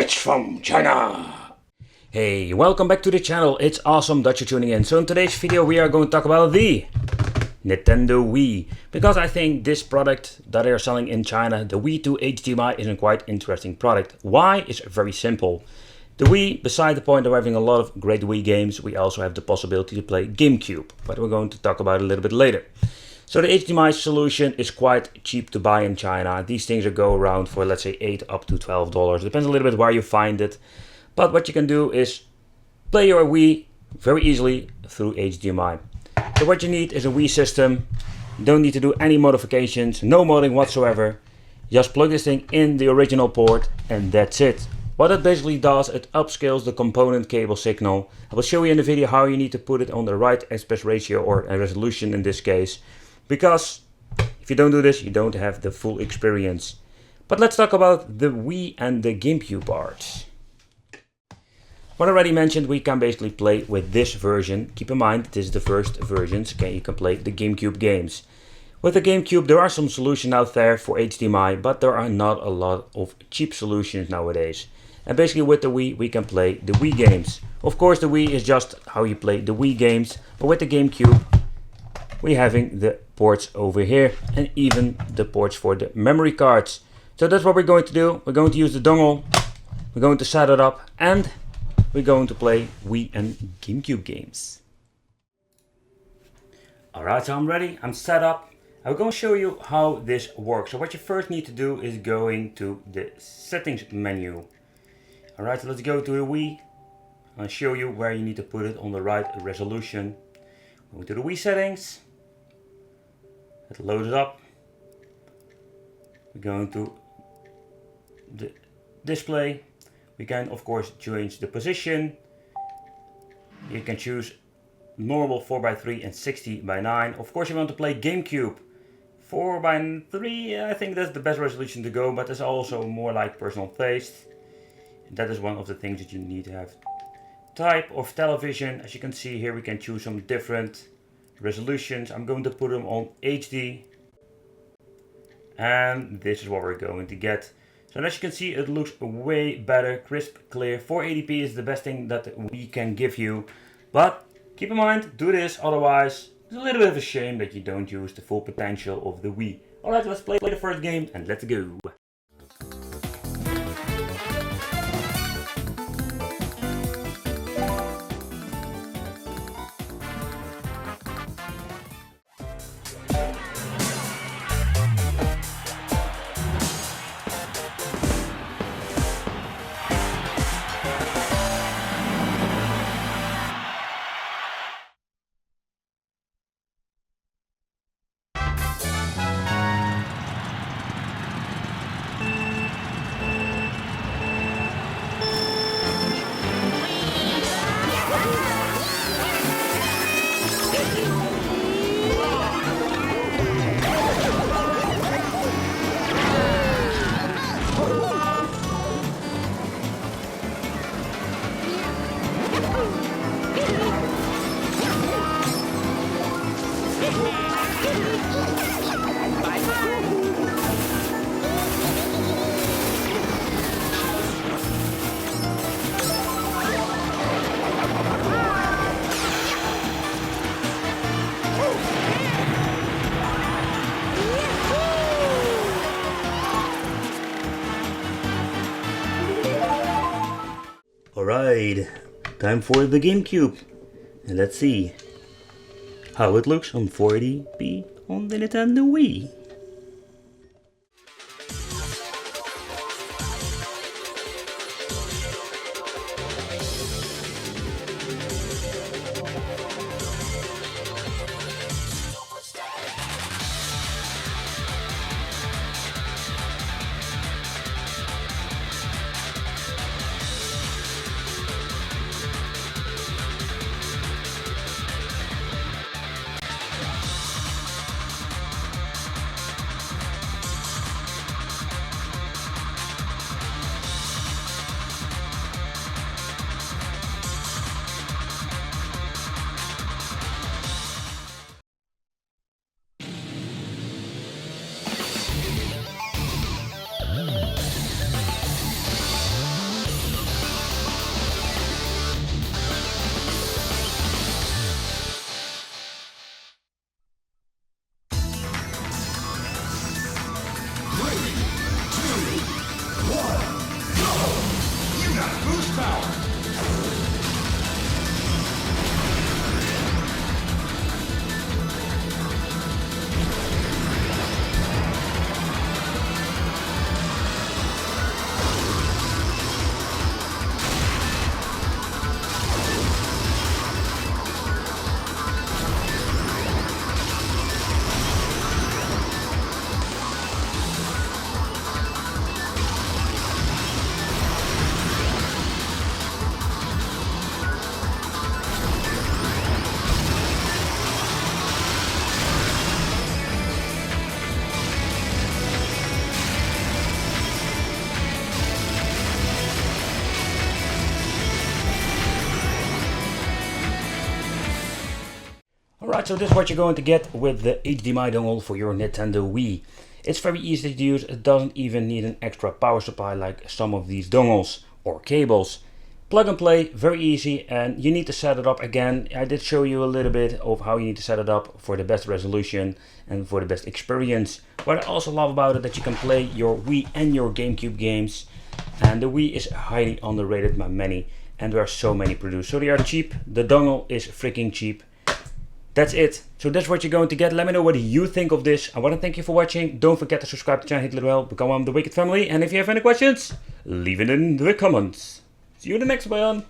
Sketch from China. Hey, welcome back to the channel. It's awesome that you're tuning in. So in today's video we are going to talk about the Nintendo Wii, because I think this product that they are selling in China, the Wii to HDMI, is a quite interesting product. Why? It's very simple. The Wii, beside the point of having a lot of great Wii games, we also have the possibility to play GameCube, but we're going to talk about it a little bit later. So the HDMI solution is quite cheap to buy in China. These things go around for, let's say, $8 up to $12. Depends a little bit where you find it. But what you can do is play your Wii very easily through HDMI. So what you need is a Wii system. You don't need to do any modifications, no modding whatsoever. Just plug this thing in the original port and that's it. What it basically does, it upscales the component cable signal. I will show you in the video how you need to put it on the right aspect ratio or a resolution in this case. Because if you don't do this, you don't have the full experience. But let's talk about the Wii and the GameCube parts. What I already mentioned, we can basically play with this version. Keep in mind, this is the first version, so you can play the GameCube games. With the GameCube, there are some solutions out there for HDMI, but there are not a lot of cheap solutions nowadays. And basically with the Wii, we can play the Wii games. Of course, the Wii is just how you play the Wii games, but with the GameCube, we're having the ports over here and even the ports for the memory cards. So that's what we're going to do. We're going to use the dongle, we're going to set it up, and we're going to play Wii and GameCube games. Alright, so I'm ready, I'm set up. I'm going to show you how this works. So what you first need to do is going to the settings menu. Alright, so let's go to the Wii. I'll show you where you need to put it on the right resolution. Go to the Wii settings. Let's load it up. We're going to the display. We can of course change the position. You can choose normal 4:3 and 60:9. Of course you want to play GameCube 4:3. I think that's the best resolution to go, but it's also more like personal taste. That is one of the things that you need to have. Type of television, as you can see here, we can choose some different resolutions. I'm going to put them on HD, and this is what we're going to get. So as you can see, it looks way better, crisp, clear. 480p is the best thing that we can give you, but keep in mind, do this, otherwise it's a little bit of a shame that you don't use the full potential of the Wii. Alright, let's play the first game and let's go. Alright, time for the GameCube. And let's see how it looks on 480p on the Nintendo Wii. Boost power. Alright, so this is what you're going to get with the HDMI dongle for your Nintendo Wii. It's very easy to use, it doesn't even need an extra power supply like some of these dongles or cables. Plug and play, very easy, and you need to set it up again. I did show you a little bit of how you need to set it up for the best resolution and for the best experience. What I also love about it that you can play your Wii and your GameCube games. And the Wii is highly underrated by many, and there are so many produced. So they are cheap, the dongle is freaking cheap. That's it. So that's what you're going to get. Let me know what you think of this. I want to thank you for watching. Don't forget to subscribe to the channel, hit the little bell, become one of the Wicked family. And if you have any questions, leave it in the comments. See you in the next one.